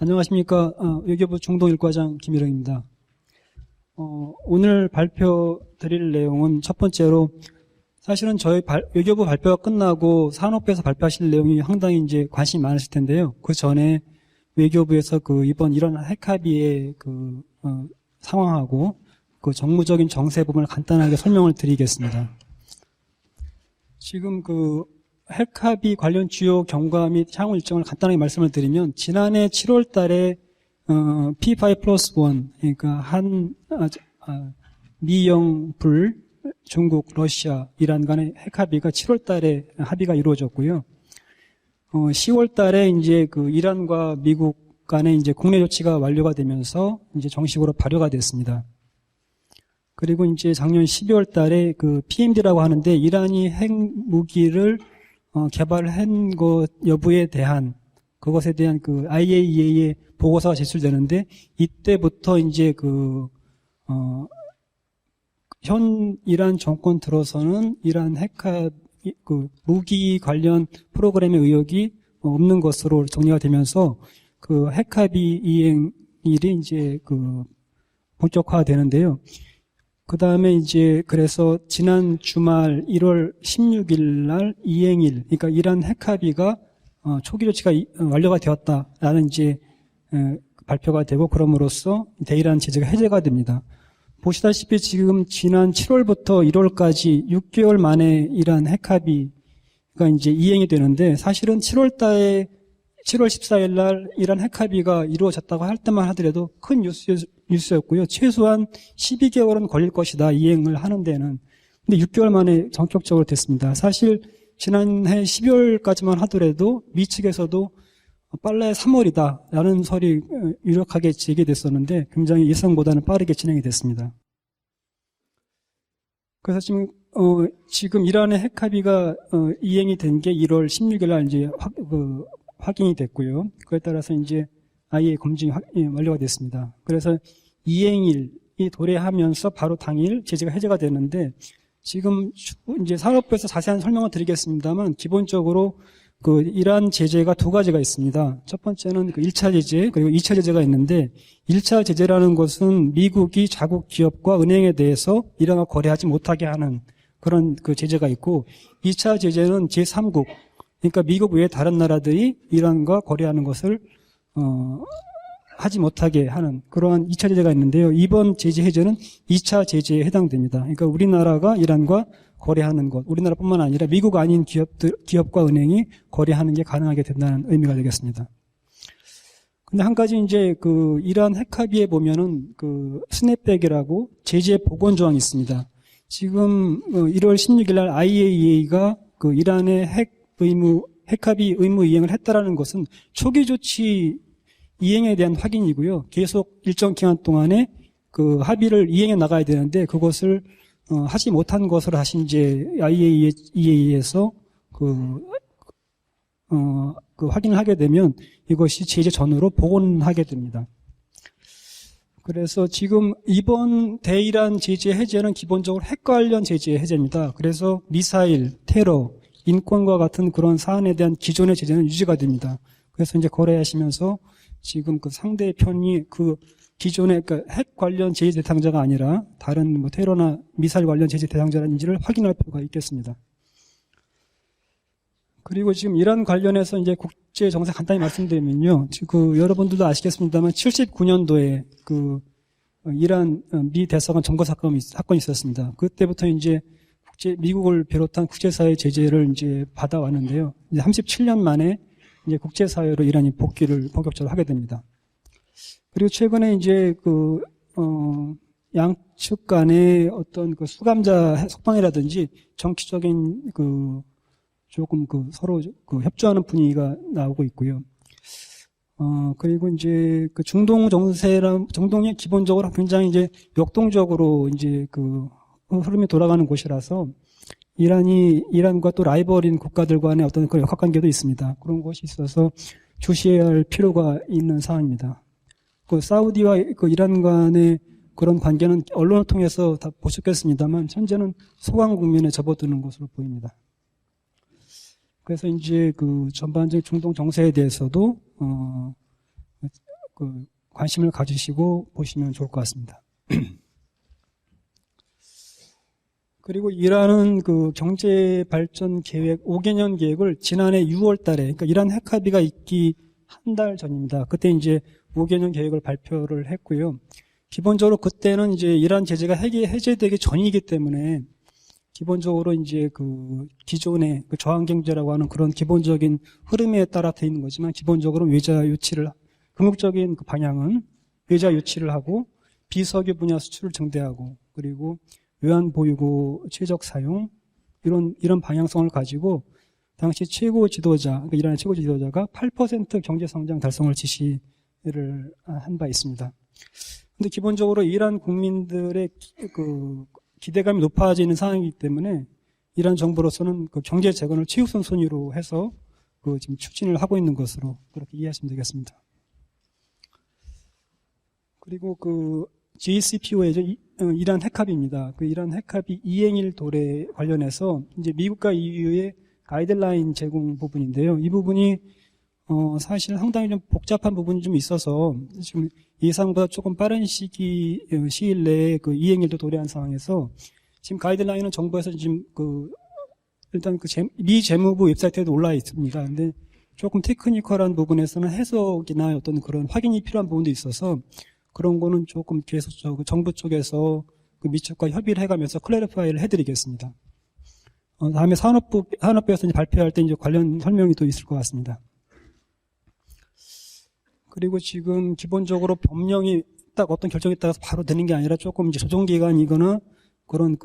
안녕하십니까. 외교부 중동일과장 김일영입니다. 오늘 발표 드릴 내용은 첫 번째로 사실은 저희 외교부 발표가 끝나고 산업부에서 발표하실 내용이 상당히 이제 관심이 많으실 텐데요. 그 전에 외교부에서 이번 이런 핵합의의 상황하고 그 정무적인 정세 부분을 간단하게 설명을 드리겠습니다. 지금 핵합의 관련 주요 경과 및 향후 일정을 간단하게 말씀을 드리면 지난해 7월 달에 P5+1 그러니까 미영, 불, 중국, 러시아, 이란 간의 핵합의가 7월 달에 합의가 이루어졌고요. 10월 달에 이제 이란과 미국 간의 이제 국내 조치가 완료가 되면서 이제 정식으로 발효가 됐습니다. 그리고 이제 작년 12월 달에 PMD라고 하는데 이란이 핵무기를 개발한 것 여부에 대한 그것에 대한 IAEA의 보고서가 제출되는데 이때부터 이제 현 이란 정권 들어서는 이란 핵합 무기 관련 프로그램의 의혹이 없는 것으로 정리가 되면서 핵합의 이행일이 이제 본격화되는데요. 그 다음에 이제 그래서 지난 주말 1월 16일 날 이행일, 그러니까 이란 핵합의가 초기 조치가 완료가 되었다라는 이제 발표가 되고 그럼으로써 대이란 제재가 해제가 됩니다. 보시다시피 지금 지난 7월부터 1월까지 6개월 만에 이란 핵합의가 이제 이행이 되는데 사실은 7월 14일 날 이란 핵합의가 이루어졌다고 할 때만 하더라도 큰 뉴스였고요. 최소한 12개월은 걸릴 것이다, 이행을 하는 데는. 근데 6개월 만에 전격적으로 됐습니다. 사실 지난해 12월까지만 하더라도 미 측에서도 빨라야 3월이다 라는 설이 유력하게 제기됐었는데 굉장히 예상보다는 빠르게 진행이 됐습니다. 그래서 지금 이란의 핵합의가 이행이 된 게 1월 16일 날 이제 확인이 됐고요. 그에 따라서 이제 아예 검증이 완료가 됐습니다. 그래서 이행일이 도래하면서 바로 당일 제재가 해제가 되는데 지금 이제 산업부에서 자세한 설명을 드리겠습니다만 기본적으로 이란 제재가 두 가지가 있습니다. 첫 번째는 1차 제재 그리고 2차 제재가 있는데 1차 제재라는 것은 미국이 자국 기업과 은행에 대해서 이란과 거래하지 못하게 하는 그런 제재가 있고 2차 제재는 제3국 그러니까 미국 외에 다른 나라들이 이란과 거래하는 것을 하지 못하게 하는 그러한 2차 제재가 있는데요. 이번 제재 해제는 2차 제재에 해당됩니다. 그러니까 우리나라가 이란과 거래하는 것, 우리나라뿐만 아니라 미국 아닌 기업과 은행이 거래하는 게 가능하게 된다는 의미가 되겠습니다. 근데 한 가지 이제 이란 핵합의에 보면은 스냅백이라고 제재 복원 조항이 있습니다. 지금 1월 16일 날 IAEA가 이란의 핵합의 의무 이행을 했다라는 것은 초기 조치 이행에 대한 확인이고요. 계속 일정 기간 동안에 합의를 이행해 나가야 되는데 그것을 하지 못한 것으로 다시 이제 IAEA에서 확인을 하게 되면 이것이 제재 전후로 복원하게 됩니다. 그래서 지금 이번 대이란 제재 해제는 기본적으로 핵 관련 제재 해제입니다. 그래서 미사일, 테러, 인권과 같은 그런 사안에 대한 기존의 제재는 유지가 됩니다. 그래서 이제 거래하시면서 지금 상대편이 기존의 핵 관련 제재 대상자가 아니라 다른 테러나 미사일 관련 제재 대상자인지를 확인할 필요가 있겠습니다. 그리고 지금 이란 관련해서 이제 국제 정세 간단히 말씀드리면요. 여러분들도 아시겠습니다만 79년도에 이란 미 대사관 점거 사건이 있었습니다. 그때부터 이제 미국을 비롯한 국제사회 제재를 이제 받아왔는데요. 이제 37년 만에 이제 국제사회로 이란이 복귀를 본격적으로 하게 됩니다. 그리고 최근에 이제 양측 간의 어떤 수감자 석방이라든지 정치적인 조금 서로 협조하는 분위기가 나오고 있고요. 그리고 이제 중동이 기본적으로 굉장히 이제 역동적으로 이제 흐름이 돌아가는 곳이라서 이란과 또 라이벌인 국가들 간의 어떤 그런 역학관계도 있습니다. 그런 것이 있어서 주시해야 할 필요가 있는 상황입니다. 사우디와 이란 간의 그런 관계는 언론을 통해서 다 보셨겠습니다만 현재는 소강 국면에 접어드는 것으로 보입니다. 그래서 이제 전반적인 중동 정세에 대해서도 관심을 가지시고 보시면 좋을 것 같습니다. 그리고 이란은 경제 발전 계획 5개년 계획을 지난해 6월 달에, 그러니까 이란 핵합의가 있기 한 달 전입니다. 그때 이제 5개년 계획을 발표를 했고요. 기본적으로 그때는 이제 이란 제재가 해제되기 전이기 때문에 기본적으로 이제 기존의 저항 경제라고 하는 그런 기본적인 흐름에 따라 돼 있는 거지만 기본적으로 외자 유치를, 궁극적인 방향은 외자 유치를 하고 비석유 분야 수출을 증대하고 그리고 외환 보유고 최적 사용 이런 방향성을 가지고 당시 최고 지도자, 그러니까 이란의 최고 지도자가 8% 경제 성장 달성을 지시를 한 바 있습니다. 근데 기본적으로 이란 국민들의 기대감이 높아지는 상황이기 때문에 이란 정부로서는 경제 재건을 최우선 순위로 해서 지금 추진을 하고 있는 것으로 그렇게 이해하시면 되겠습니다. 그리고 JCPOA 이란 핵합의입니다. 이란 핵합의 이행일 도래 관련해서 이제 미국과 EU의 가이드라인 제공 부분인데요. 이 부분이 사실 상당히 좀 복잡한 부분이 좀 있어서 지금 예상보다 조금 빠른 시일 내에 이행일도 도래한 상황에서 지금 가이드라인은 정부에서 지금 일단 미 재무부 웹사이트에도 올라 있습니다. 근데 조금 테크니컬한 부분에서는 해석이나 어떤 그런 확인이 필요한 부분도 있어서 그런 거는 조금 계속 정부 쪽에서 미측과 협의를 해가면서 클래리파이를 해드리겠습니다. 다음에 산업부에서 이제 발표할 때 이제 관련 설명이 또 있을 것 같습니다. 그리고 지금 기본적으로 법령이 딱 어떤 결정에 따라서 바로 되는 게 아니라 조금 이제 조정기간이거나 그런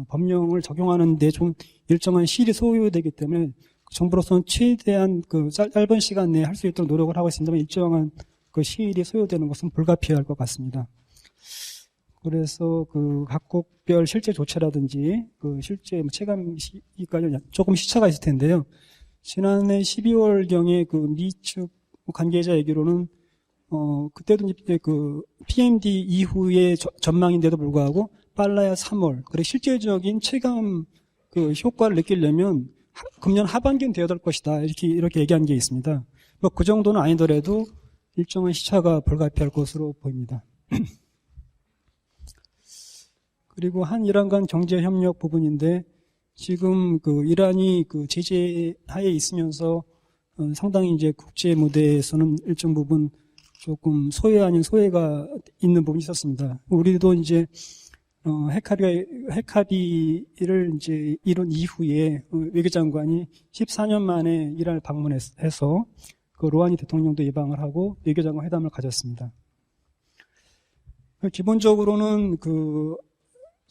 법령을 적용하는데 좀 일정한 시일이 소요되기 때문에 정부로서는 최대한 짧은 시간 내에 할 수 있도록 노력을 하고 있습니다만 일정한 시일이 소요되는 것은 불가피할 것 같습니다. 그래서 각국별 실제 조치라든지 실제 체감 시기까지 조금 시차가 있을 텐데요. 지난해 12월경에 미측 관계자 얘기로는 그때도 이제 PMD 이후의 전망인데도 불구하고 빨라야 3월. 그리고 실제적인 체감 효과를 느끼려면 금년 하반기는 되어야 될 것이다. 이렇게 얘기한 게 있습니다. 그 정도는 아니더라도 일정한 시차가 불가피할 것으로 보입니다. 그리고 한이란 간 경제협력 부분인데 지금 이란이 제재 하에 있으면서 상당히 이제 국제 무대에서는 일정 부분 조금 소외 아닌 소외가 있는 부분이 있었습니다. 우리도 이제 핵합의를 이제 이룬 이후에 외교장관이 14년 만에 이란을 방문해서 로하니 대통령도 예방을 하고 외교장관 회담을 가졌습니다. 기본적으로는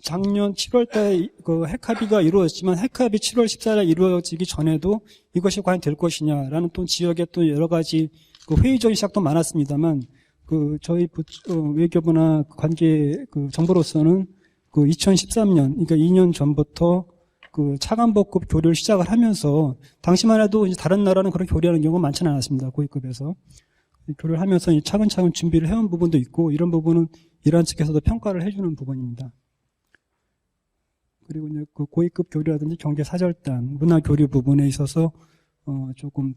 작년 7월달에 핵합의가 이루어졌지만 핵합의 7월 14일에 이루어지기 전에도 이것이 과연 될 것이냐라는 또 지역의 또 여러 가지 회의적인 시각도 많았습니다만 저희 외교부나 관계 정부로서는 2013년 그러니까 2년 전부터 차관복급 교류를 시작을 하면서 당시만 해도 이제 다른 나라는 그렇게 교류하는 경우가 많지는 않았습니다. 고위급에서 교류를 하면서 차근차근 준비를 해온 부분도 있고 이런 부분은 이란 측에서도 평가를 해주는 부분입니다. 그리고 이제 고위급 교류라든지 경제 사절단, 문화 교류 부분에 있어서 조금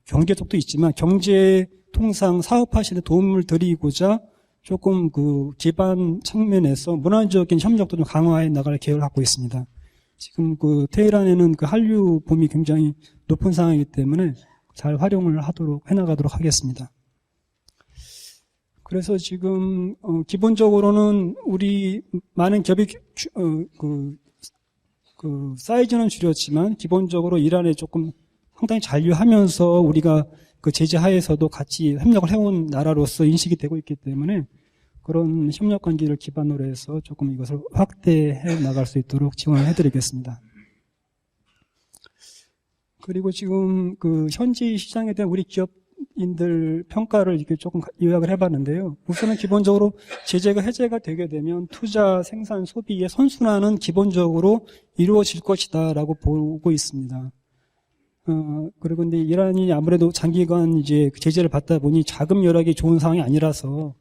경제 쪽도 있지만 경제 통상 사업하시는 도움을 드리고자 조금 기반 측면에서 문화적인 협력도 좀 강화해 나갈 계획을 갖고 있습니다. 지금 테헤란에는 한류 붐이 굉장히 높은 상황이기 때문에 잘 활용을 해나가도록 하겠습니다. 그래서 지금 기본적으로는 우리 많은 기업이 사이즈는 줄였지만 기본적으로 이란에 조금 상당히 잔류하면서 우리가 제재 하에서도 같이 협력을 해온 나라로서 인식이 되고 있기 때문에 그런 협력 관계를 기반으로 해서 조금 이것을 확대해 나갈 수 있도록 지원을 해드리겠습니다. 그리고 지금 현지 시장에 대한 우리 기업인들 평가를 이렇게 조금 요약을 해봤는데요. 우선은 기본적으로 제재가 해제가 되게 되면 투자, 생산, 소비의 선순환은 기본적으로 이루어질 것이다라고 보고 있습니다. 그리고 근데 이란이 아무래도 장기간 이제 제재를 받다 보니 자금 여력이 좋은 상황이 아니라서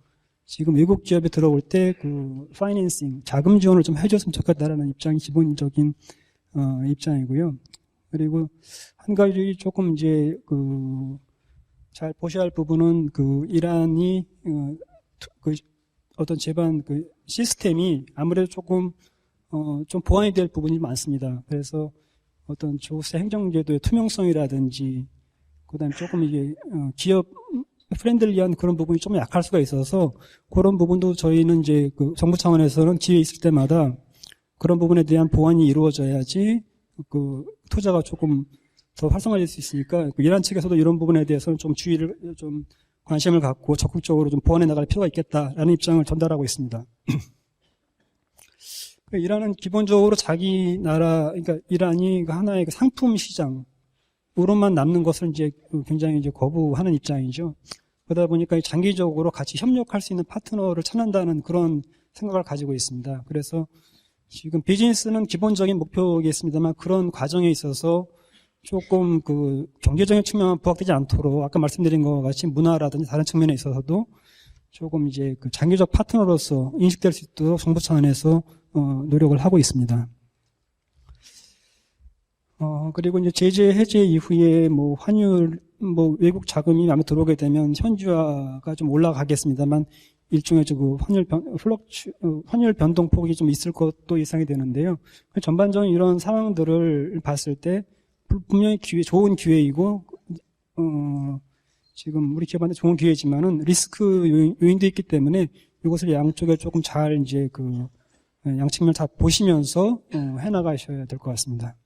지금 외국 기업에 들어올 때 파이낸싱, 자금 지원을 좀 해줬으면 좋겠다라는 입장이 기본적인 입장이고요. 그리고 한 가지 조금 이제 잘 보셔야 할 부분은 그 이란이 그 어떤 재반 그 시스템이 아무래도 조금 좀 보완이 될 부분이 많습니다. 그래서 어떤 조세 행정제도의 투명성이라든지 그다음에 조금 이게 기업 프렌들리한 그런 부분이 좀 약할 수가 있어서 그런 부분도 저희는 이제 그 정부 차원에서는 기회 있을 때마다 그런 부분에 대한 보완이 이루어져야지 그 투자가 조금 더 활성화될 수 있으니까 이란 측에서도 이런 부분에 대해서는 좀 주의를 좀 관심을 갖고 적극적으로 좀 보완해 나갈 필요가 있겠다라는 입장을 전달하고 있습니다. 이란은 기본적으로 자기 나라, 그러니까 이란이 하나의 상품 시장으로만 남는 것을 이제 굉장히 이제 거부하는 입장이죠. 그러다 보니까 장기적으로 같이 협력할 수 있는 파트너를 찾는다는 그런 생각을 가지고 있습니다. 그래서 지금 비즈니스는 기본적인 목표이겠습니다만 그런 과정에 있어서 조금 그 경제적인 측면만 부각되지 않도록 아까 말씀드린 것 같이 문화라든지 다른 측면에 있어서도 조금 이제 그 장기적 파트너로서 인식될 수 있도록 정부 차원에서 노력을 하고 있습니다. 그리고 이제 제재 해제 이후에 뭐 환율, 뭐 외국 자금이 마음에 들어오게 되면 현지화가 좀 올라가겠습니다만 일종의 그 환율 변동폭이 좀 있을 것도 예상이 되는데요. 전반적인 이런 상황들을 봤을 때 분명히 좋은 기회이고, 지금 우리 기업한테 좋은 기회지만은 리스크 요인도 있기 때문에 이것을 양쪽에 조금 잘 이제 그 양측면 다 보시면서 해나가셔야 될 것 같습니다.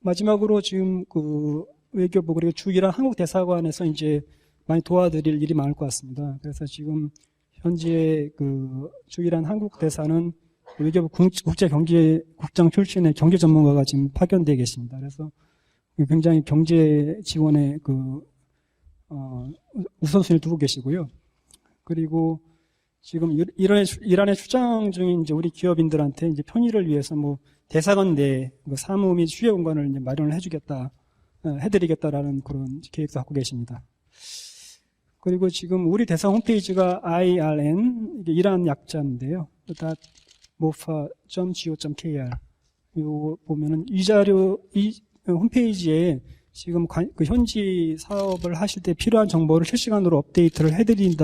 마지막으로 지금 그 외교부 그리고 주이란 한국 대사관에서 이제 많이 도와드릴 일이 많을 것 같습니다. 그래서 지금 현재 그 주이란 한국 대사는 외교부 국제경제국장 출신의 경제 전문가가 지금 파견되어 계십니다. 그래서 굉장히 경제 지원에 그 우선순위를 두고 계시고요. 그리고 지금 이란에 출장 중인 이제 우리 기업인들한테 이제 편의를 위해서 뭐 대사관 내 사무 및 휴게 공간을 이제 마련을 해드리겠다라는 그런 계획도 갖고 계십니다. 그리고 지금 우리 대사관 홈페이지가 IRN, 이게 이란 약자인데요. mofa.go.kr. 요 보면은 이 자료, 이 홈페이지에 지금 그 현지 사업을 하실 때 필요한 정보를 실시간으로 업데이트를 해드릴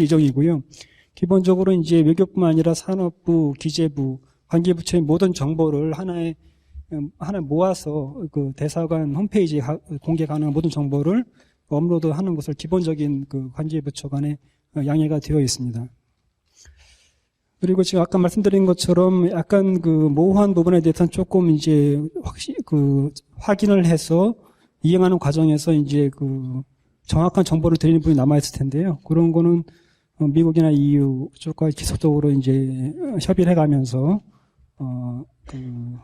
예정이고요. 기본적으로 이제 외교뿐만 아니라 산업부, 기재부, 관계부처의 모든 정보를 하나에 모아서 그 대사관 홈페이지에 공개 가능한 모든 정보를 업로드하는 것을 기본적인 그 관계부처 간에 양해가 되어 있습니다. 그리고 지금 아까 말씀드린 것처럼 약간 그 모호한 부분에 대해서는 조금 이제 확인을 해서 이행하는 과정에서 이제 그 정확한 정보를 드리는 부분이 남아있을 텐데요. 그런 거는 미국이나 EU 쪽과 지속적으로 이제 협의를 해가면서 그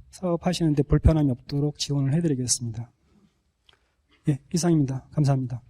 사업하시는데 불편함이 없도록 지원을 해드리겠습니다. 예, 이상입니다. 감사합니다.